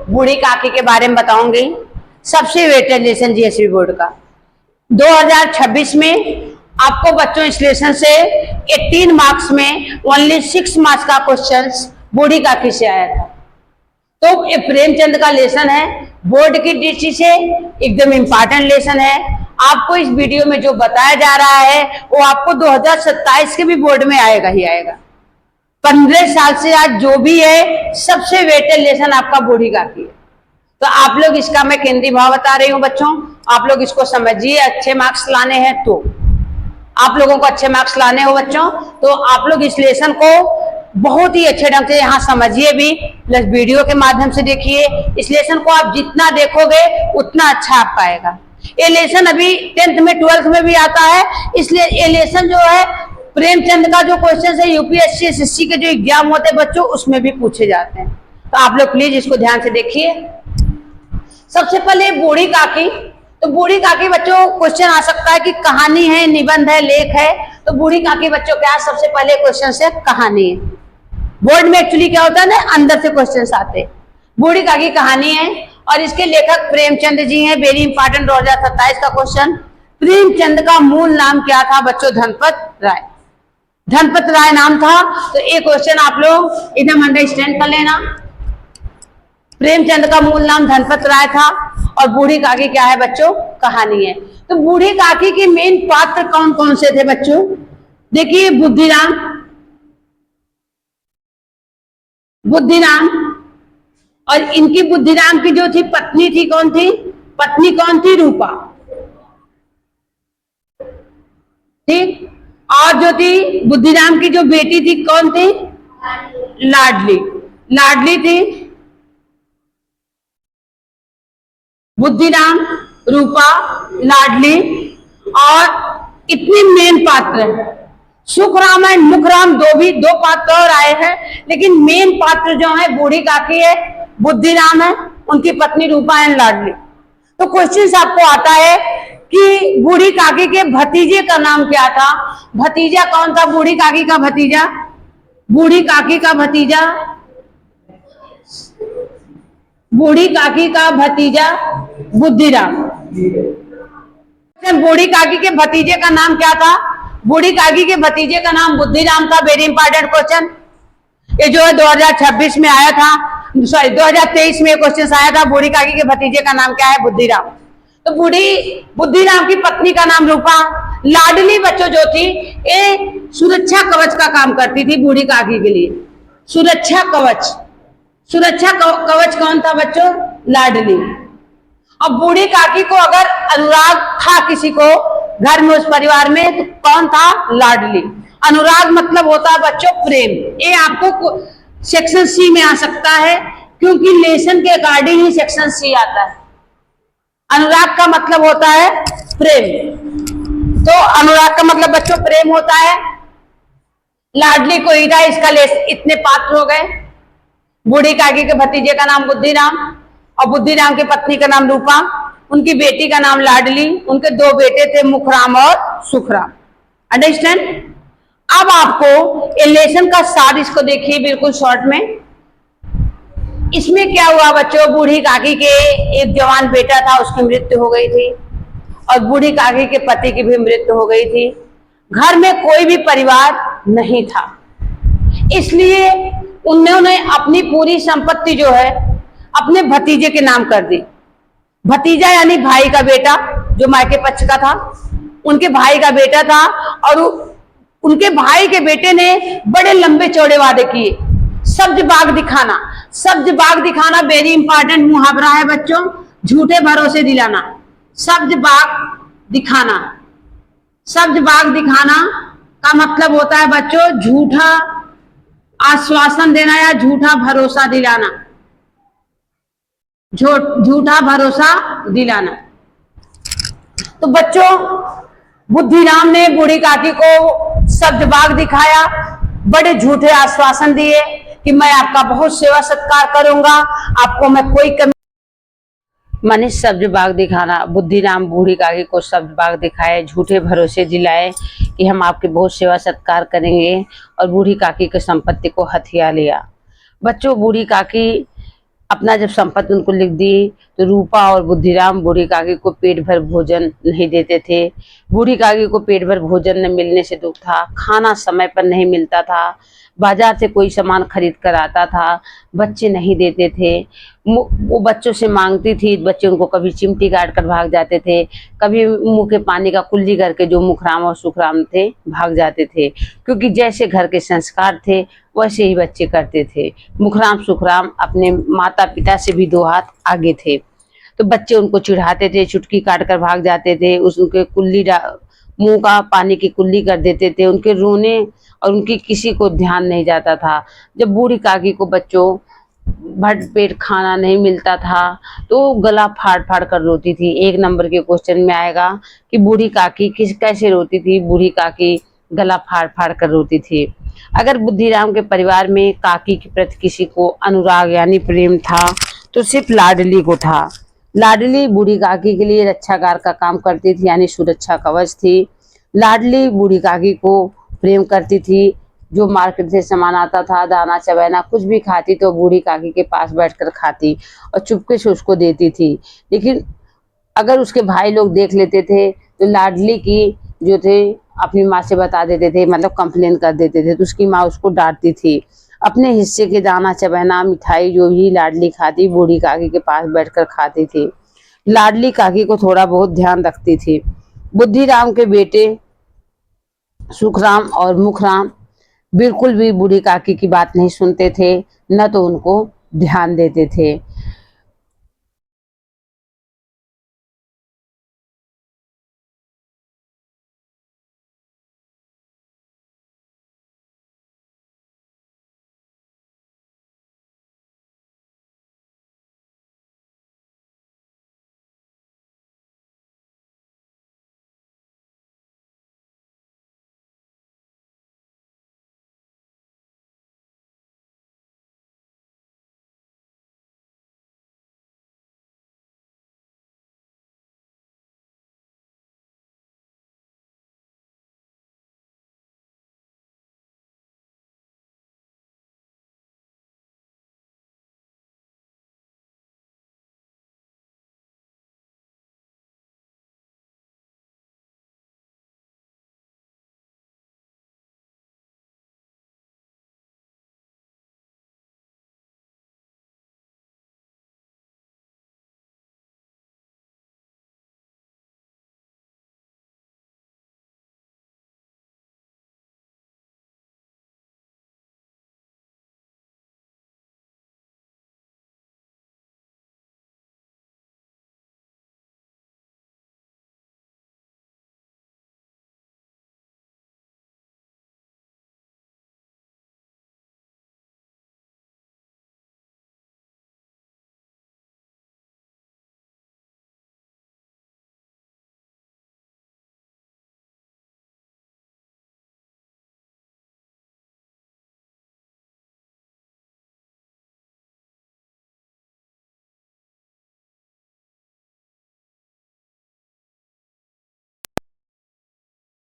बूढ़ी काकी के बारे में बताऊंगी। सबसे वेटेड लेसन जीएसबी बोर्ड का 2026 में आपको बच्चों इस लेसन से 18 मार्क्स में ओनली 6 मार्क्स का क्वेश्चन बूढ़ी काकी से आया था। तो ये प्रेमचंद का लेसन है, बोर्ड की दृष्टि से एकदम इंपॉर्टेंट लेसन है। आपको इस वीडियो में जो बताया जा रहा है वो आपको 2027 के भी बोर्ड में आएगा ही आएगा। 15 साल से आज जो भी है सबसे वेटेड लेसन आपका बूढ़ी काकी है। तो आप लोग इसका मैं केंद्रीय भाव बता रही हूँ बच्चों, आप लोग इसको समझिए। अच्छे मार्क्स लाने हैं तो आप लोगों को अच्छे मार्क्स लाने हो बच्चों, तो आप लोग इस लेसन को बहुत ही अच्छे ढंग से यहाँ समझिए भी, प्लस वीडियो के माध्यम से देखिए। इस लेसन को आप जितना देखोगे उतना अच्छा आपका आएगा। ये लेसन अभी 10th में 12th में भी आता है, इसलिए ये लेसन जो है प्रेमचंद का जो क्वेश्चन है यूपीएससी एसएससी के जो एग्जाम होते हैं बच्चों उसमें भी पूछे जाते हैं। तो आप लोग प्लीज इसको ध्यान से देखिए। सबसे पहले बूढ़ी काकी, तो बूढ़ी काकी बच्चों क्वेश्चन आ सकता है कि कहानी है, निबंध है, लेख है। तो बूढ़ी काकी बच्चों क्या सबसे पहले क्वेश्चन से कहानी है। बोर्ड में एक्चुअली क्या होता है ना, अंदर से क्वेश्चन आते हैं। बूढ़ी काकी कहानी है और इसके लेखक प्रेमचंद जी हैं। वेरी इंपॉर्टेंट 2027 का क्वेश्चन। प्रेमचंद का मूल नाम क्या था बच्चों? धनपत राय। धनपत राय नाम था। तो ये क्वेश्चन आप लोग एकदम अंडरस्टैंड कर लेना। प्रेमचंद का मूल नाम धनपत राय था और बूढ़ी काकी क्या है बच्चों? कहानी है। तो बूढ़ी काकी के मेन पात्र कौन कौन से थे बच्चों? देखिए बुद्धिराम, बुद्धिराम और इनकी बुद्धिराम की जो थी पत्नी थी, कौन थी? पत्नी कौन थी? रूपा। ठीक। और जो थी बुद्धिराम की जो बेटी थी कौन थी? लाडली। लाडली थी। बुद्धिराम, रूपा, लाडली और इतने मेन पात्र हैं। सुखराम एंड मुखराम दो पात्र और आए हैं, लेकिन मेन पात्र जो है बूढ़ी काकी है, बुद्धिराम है, उनकी पत्नी रूपा एंड लाडली। तो क्वेश्चन आपको आता है कि बूढ़ी काकी के भतीजे का नाम क्या था? भतीजा कौन था बूढ़ी काकी का भतीजा? बूढ़ी काकी का भतीजा, बूढ़ी काकी का भतीजा बुद्धिराम। बूढ़ी काकी के भतीजे का नाम क्या था? बूढ़ी काकी के भतीजे का नाम बुद्धिराम था। Very important question. ये जो है 2026 में आया था, सॉरी 2023 में क्वेश्चन आया था। बूढ़ी काकी के भतीजे का नाम क्या है? बुद्धिराम। तो बुद्धिराम की पत्नी का नाम रूपा। लाडली बच्चों जो थी ये सुरक्षा कवच का काम करती थी बूढ़ी काकी के लिए। सुरक्षा कवच, सुरक्षा कवच कौन था बच्चों? लाडली। अब बूढ़ी काकी को अगर अनुराग था किसी को घर में उस परिवार में तो कौन था? लाडली। अनुराग मतलब होता है बच्चों प्रेम। ये आपको सेक्शन सी में आ सकता है क्योंकि लेसन के अकॉर्डिंग ही सेक्शन सी आता है। अनुराग का मतलब होता है प्रेम, तो अनुराग का मतलब बच्चों प्रेम होता है। लाडली को ही था, इसका इतने पात्र हो गए। बूढ़ी काकी के भतीजे का नाम बुद्धिराम और बुद्धिराम की पत्नी का नाम रूपा, उनकी बेटी का नाम लाडली, उनके 2 बेटे थे मुखराम और सुखराम। अंडरस्टैंड? अब आपको लेसन का सार इसको देखिए बिल्कुल शॉर्ट में। इसमें क्या हुआ बच्चों? बूढ़ी काकी के एक जवान बेटा था, उसकी मृत्यु हो गई थी और बूढ़ी काकी के पति की भी मृत्यु हो गई थी। घर में कोई भी परिवार नहीं था, इसलिए उन्होंने अपनी पूरी संपत्ति जो है अपने भतीजे के नाम कर दी। भतीजा यानी भाई का बेटा, जो मायके पक्ष का था, उनके भाई का बेटा था और उनके भाई के बेटे ने बड़े लंबे चौड़े वादे किए। सब्ज बाग दिखाना, सब्ज बाग दिखाना वेरी इंपॉर्टेंट मुहावरा है बच्चों, झूठे भरोसे दिलाना। सब्ज बाग दिखाना, सब्ज बाग दिखाना का मतलब होता है बच्चों झूठा आश्वासन देना या झूठा भरोसा दिलाना, झूठा भरोसा दिलाना। तो बच्चों बुद्धिराम ने बूढ़ी काकी को सब्ज बाग दिखाया, बड़े झूठे आश्वासन दिए कि मैं आपका बहुत सेवा सत्कार करूंगा, आपको मैं कोई कमी। माने सब्ज बाग दिखाना, बुद्धिराम बूढ़ी काकी को सब्ज बाग दिखाए, झूठे भरोसे दिलाए कि हम आपकी बहुत सेवा सत्कार करेंगे और बूढ़ी काकी की संपत्ति को हथिया लिया। बच्चों बूढ़ी काकी अपना जब संपत्ति उनको लिख दी तो रूपा और बुद्धिराम बूढ़ी काकी को पेट भर भोजन नहीं देते थे। बूढ़ी काकी को पेट भर भोजन न मिलने से दुख था, खाना समय पर नहीं मिलता था, बाजार से कोई सामान खरीद कर आता था, बच्चे नहीं देते थे। वो बच्चों से मांगती थी, बच्चे उनको कभी चिमटी काट कर भाग जाते थे, कभी मुंह के पानी का कुल्ली करके जो मुखराम और सुखराम थे भाग जाते थे, क्योंकि जैसे घर के संस्कार थे वैसे ही बच्चे करते थे। मुखराम सुखराम अपने माता पिता से भी 2 हाथ आगे थे, तो बच्चे उनको चिढ़ाते थे, चुटकी काट कर भाग जाते थे, उनके कुल्ली मुंह का पानी की कुल्ली कर देते थे, उनके रोने और उनकी किसी को ध्यान नहीं जाता था। जब बूढ़ी काकी को बच्चों भर पेट खाना नहीं मिलता था तो गला फाड़ फाड़ कर रोती थी। 1 नंबर के क्वेश्चन में आएगा कि बूढ़ी काकी कैसे रोती थी। बूढ़ी काकी गला फाड़ फाड़ कर रोती थी। अगर बुद्धिराम के परिवार में काकी के प्रति किसी को अनुराग यानी प्रेम था तो सिर्फ लाडली को था। लाडली बूढ़ी काकी के लिए रक्षागार का काम करती थी, यानी सुरक्षा कवच थी। लाडली बूढ़ी काकी को प्रेम करती थी। जो मार्केट से सामान आता था, दाना चबैना कुछ भी खाती तो बूढ़ी काकी के पास बैठकर खाती और चुपके से उसको देती थी। लेकिन अगर उसके भाई लोग देख लेते थे तो लाडली की जो थे अपनी माँ से बता देते थे, मतलब कंप्लेन कर देते थे, तो उसकी माँ उसको डांटती थी। अपने हिस्से के दाना चबैना मिठाई जो भी लाडली खाती बूढ़ी काकी के पास बैठकर खाती थी। लाडली काकी को थोड़ा बहुत ध्यान रखती थी। बुद्धिराम के बेटे सुखराम और मुखराम बिल्कुल भी बूढ़ी काकी की बात नहीं सुनते थे, न तो उनको ध्यान देते थे।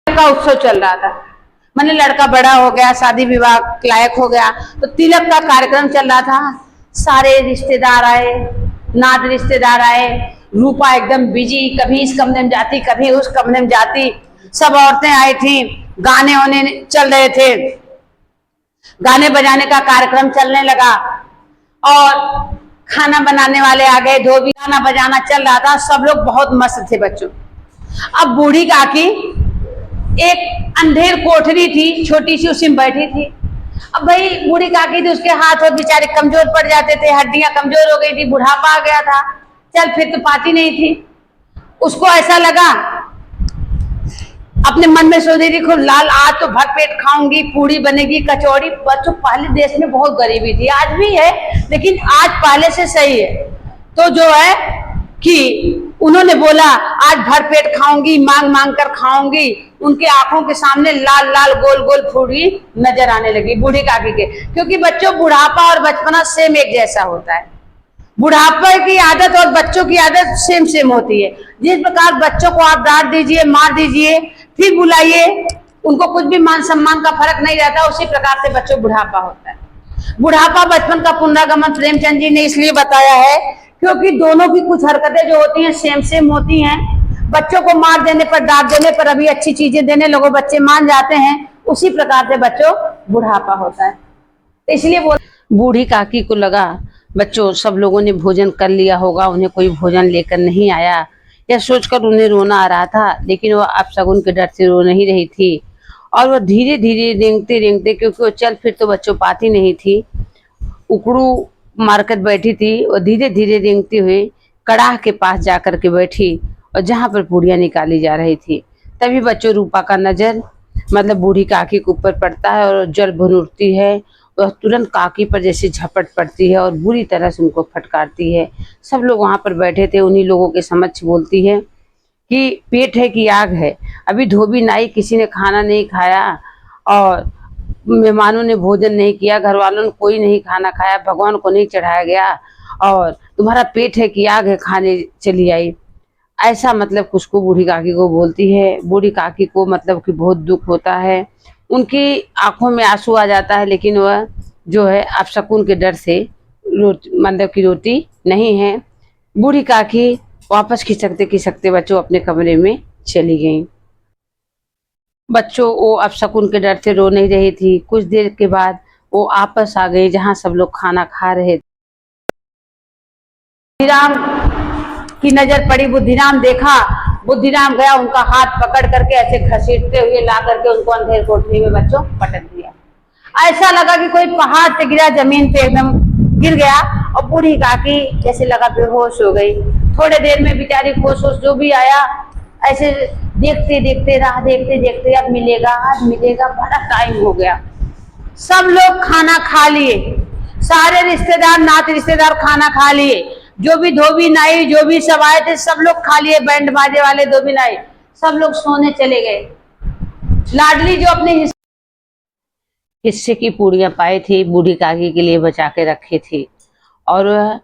का उत्सव चल रहा था, मैंने लड़का बड़ा हो गया, शादी विवाह लायक हो गया, तो तिलक का कार्यक्रम चल रहा था। सारे रिश्तेदार आए, नात रिश्तेदार आए, रूपा एकदम बिजी, कभी इस कमरे में जाती, कभी उस कमरे में जाती। सब औरतें आई थी, गाने वाने चल रहे थे, गाने बजाने का कार्यक्रम चलने लगा और खाना बनाने वाले आ गए, धोबी, गाना बजाना चल रहा था, सब लोग बहुत मस्त थे बच्चों। अब बूढ़ी काकी एक अंधेर कोठरी थी छोटी सी, उसी में बैठी थी। अब भाई बूढ़ी काकी थी, उसके हाथ और बेचारे कमजोर पड़ जाते थे, हड्डियां कमजोर हो गई थी, बुढ़ापा आ गया था, चल फिर तो पाती नहीं थी। उसको ऐसा लगा, अपने मन में सोच रही थी खूब लाल, आज तो भर पेट खाऊंगी, पूड़ी बनेगी, कचौड़ी। बच्चों पहले देश में बहुत गरीबी थी, आज भी है, लेकिन आज पहले से सही है। तो जो है कि उन्होंने बोला आज भर पेट खाऊंगी, मांग मांग कर खाऊंगी। उनके आंखों के सामने लाल लाल गोल गोल पूड़ी नजर आने लगी बूढ़ी काकी के, क्योंकि बच्चों बुढ़ापा और बचपना सेम एक जैसा होता है। बुढ़ापे की आदत और बच्चों की आदत सेम सेम होती है। जिस प्रकार बच्चों को आप डांट दीजिए, मार दीजिए, फिर बुलाइए, उनको कुछ भी मान सम्मान का फर्क नहीं रहता, उसी प्रकार से बच्चों बुढ़ापा होता है। बुढ़ापा बचपन का पुनरागमन प्रेमचंद जी ने इसलिए बताया है क्योंकि दोनों की कुछ हरकतें जो होती हैं सेम सेम होती हैं। बच्चों को मार देने पर, डांट देने पर अभी अच्छी चीजें देने लोगों बच्चे मान जाते हैं, उसी प्रकार से बच्चों बुढ़ापा होता है। तो इसलिए बोल बूढ़ी काकी को लगा बच्चों सब लोगों ने भोजन कर लिया होगा, उन्हें कोई भोजन लेकर नहीं आया, यह सोचकर उन्हें रोना आ रहा था, लेकिन वह अपशगुन के डर से रो नहीं रही थी। और वह धीरे धीरे रेंगते रेंगते, क्योंकि वो चल फिर तो बच्चों पाती नहीं थी, उकड़ू मारकर बैठी थी, और धीरे धीरे रेंगते हुए कड़ाह के पास जाकर के बैठी और जहां पर पूड़ियां निकाली जा रही थी। तभी बच्चों रूपा का नजर मतलब बूढ़ी काकी के ऊपर पड़ता है और जल भुन उठती है। वह तुरंत काकी पर जैसे झपट पड़ती है और बुरी तरह से उनको फटकारती है। सब लोग वहां पर बैठे थे, उन्हीं लोगों के समक्ष बोलती है कि पेट है कि आग है, अभी धोबी नाई किसी ने खाना नहीं खाया और मेहमानों ने भोजन नहीं किया, घर वालों ने कोई नहीं खाना खाया, भगवान को नहीं चढ़ाया गया, और तुम्हारा पेट है कि आग है, खाने चली आई। ऐसा मतलब कुछ को बूढ़ी काकी को बोलती है। बूढ़ी काकी को मतलब कि बहुत दुख होता है, उनकी आंखों में आंसू आ जाता है, लेकिन वह जो है अपशकुन के डर से मतलब की रोती नहीं है। बूढ़ी काकी वापस खिसकते बच्चों अपने कमरे में चली गईं। बच्चों वो अपशकुन के डर से रो नहीं रही थी। कुछ देर के बाद वो आपस आ गई जहां सब लोग खाना खा रहे थे। बुद्धिराम की नजर पड़ी, बुद्धिराम देखा, बुद्धिराम गया, उनका हाथ पकड़ करके ऐसे घसीटते हुए ला करके उनको अंधेर कोठरी में बच्चों पटक दिया। ऐसा लगा कि कोई पहाड़ से गिरा, जमीन पे एकदम गिर गया, और बूढ़ी काकी जैसे लगा बेहोश हो गई। थोड़े देर में बेचारी होश होश जो भी आया, ऐसे देखते देखते राह देखते देखते अब मिलेगा, बड़ा टाइम हो गया। सब लोग खाना खा लिए, सारे रिश्तेदार नात रिश्तेदार खाना खा लिए, जो भी धोबी नाई जो भी सब आए थे सब लोग खा लिए, बैंड बाजे वाले धोबी नाई सब लोग सोने चले गए। लाडली जो अपने हिस्से की पूड़ियां पाई थी बूढ़ी काकी के लिए बचा के रखी थी, और वह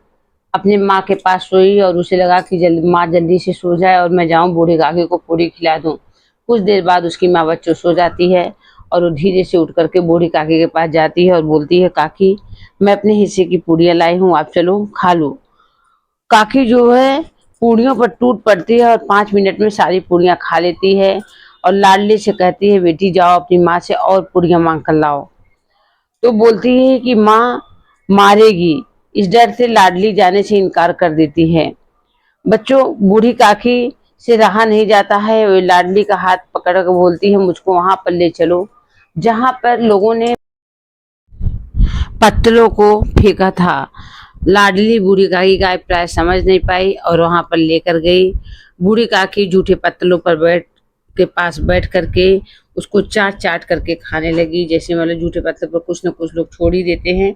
अपने माँ के पास सोई और उसे लगा कि माँ जल्दी से सो जाए और मैं जाऊं बूढ़ी काकी को पूड़ी खिला दूं। कुछ देर बाद उसकी माँ बच्चों सो जाती है और वो धीरे से उठ करके बूढ़ी काकी के पास जाती है और बोलती है, काकी मैं अपने हिस्से की पूड़ियां लाई हूँ, आप चलो खा लो। काकी जो है पूड़ियों पर टूट पड़ती है और 5 मिनट में सारी पूड़ियां खा लेती है और लाडली से कहती है, बेटी जाओ अपनी माँ से और पूड़ियां मांग कर लाओ। तो बोलती है कि माँ मारेगी, इस डर से लाडली जाने से इनकार कर देती है। बच्चों बूढ़ी काकी से रहा नहीं जाता है, वो लाडली का हाथ पकड़ कर बोलती है, मुझको वहां पर ले चलो जहां पर लोगों ने पत्तलों को फेंका था। लाडली बूढ़ी काकी का अभिप्राय समझ नहीं पाई और वहां पर लेकर गई। बूढ़ी काकी जूठे पत्तलों पर बैठ करके उसको चाट चाट करके खाने लगी। जैसे मतलब जूठे पत्तलों पर कुछ न कुछ लोग छोड़ ही देते हैं,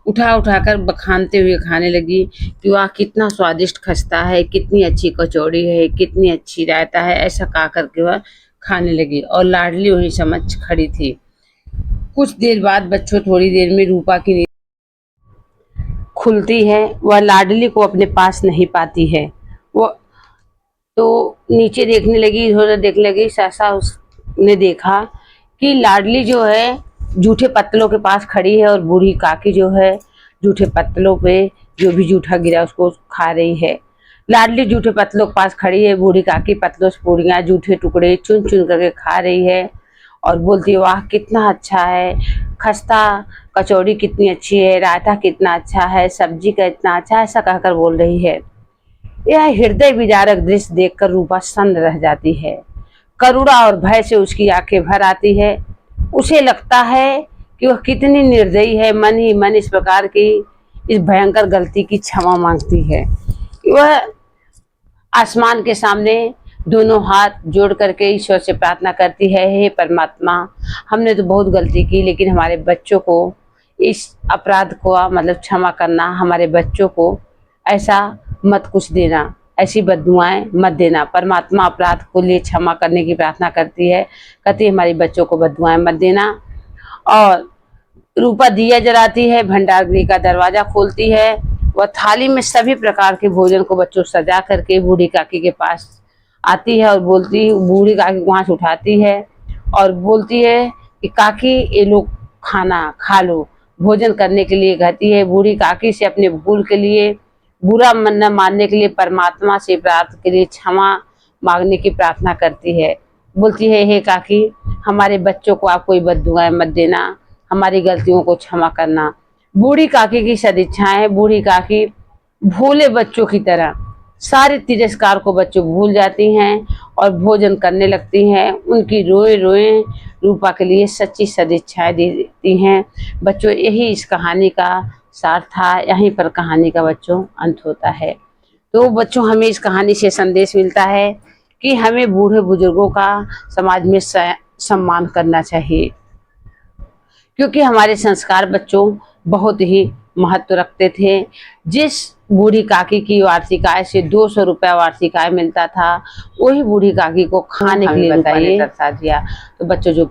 उठा उठाकर बखानते हुए खाने लगी कि वाह कितना स्वादिष्ट खस्ता है, कितनी अच्छी कचौड़ी है, कितनी अच्छी रायता है, ऐसा कहा करके वह खाने लगी और लाडली वहीं समझ खड़ी थी। कुछ देर बाद बच्चों थोड़ी देर में रूपा की नींद खुलती है, वह लाडली को अपने पास नहीं पाती है। वो तो नीचे देखने लगी, इधर देखने लगी, सहसा उसने देखा कि लाडली जो है जूठे पत्तलों के पास खड़ी है और बूढ़ी काकी जो है जूठे पत्तलों पे जो भी जूठा गिरा उसको खा रही है। लाडली जूठे पत्तलों के पास खड़ी है, बूढ़ी काकी पत्तलों से पूड़ियां जूठे टुकड़े चुन चुन करके खा रही है और बोलती है, वाह कितना अच्छा है खस्ता, कचौड़ी कितनी अच्छी है, रायता कितना अच्छा है, सब्जी का इतना अच्छा है, ऐसा कहकर बोल रही है। यह हृदय विदारक दृश्य देखकर रूपा सन्न रह जाती है। करुणा और भय से उसकी आंखें भर आती है। उसे लगता है कि वह कितनी निर्दयी है, मन ही मन इस प्रकार की इस भयंकर गलती की क्षमा मांगती है। वह आसमान के सामने दोनों हाथ जोड़ करके ईश्वर से प्रार्थना करती है, हे परमात्मा हमने तो बहुत गलती की, लेकिन हमारे बच्चों को इस अपराध को मतलब क्षमा करना, हमारे बच्चों को ऐसा मत कुछ देना, ऐसी बददुआएं मत देना। परमात्मा अपराध को लिए क्षमा करने की प्रार्थना करती है, कहती है हमारे बच्चों को बददुआएं मत देना। और रूपा दिया जलाती है, भंडार गृह का दरवाजा खोलती है, वह थाली में सभी प्रकार के भोजन को बच्चों सजा करके बूढ़ी काकी के पास आती है और बोलती, बूढ़ी काकी को वहां से उठाती है और बोलती है कि काकी ये लोग खाना खा लो। भोजन करने के लिए कहती है। बूढ़ी काकी से अपने भूल के लिए, बुरा मन न मानने के लिए, परमात्मा से प्रार्थना के लिए क्षमा मांगने की प्रार्थना करती है। बोलती है, हे काकी, हमारे बच्चों को आप कोई बद्दुआएं मत देना, हमारी गलतियों को क्षमा करना। बूढ़ी काकी की सदिच्छाएं है। बूढ़ी काकी भोले बच्चों की तरह सारे तिरस्कार को बच्चों भूल जाती हैं और भोजन करने लगती हैं। उनकी रोए रोए रूपा के लिए सच्ची सदिच्छाएं देती हैं। बच्चों, यही इस कहानी का सार था। यहीं पर कहानी का बच्चों अंत होता है। तो बच्चों, हमें इस कहानी से संदेश मिलता है कि हमें बूढ़े बुजुर्गों का समाज में सम्मान करना चाहिए, क्योंकि हमारे संस्कार बच्चों बहुत ही महत्व रखते थे। जिस बूढ़ी काकी की वार्षिक आय से 200 रुपया वार्षिक आय मिलता था, वही बूढ़ी काकी को खाने के लिए बताइए दर्शा दिया। तो बच्चों, जो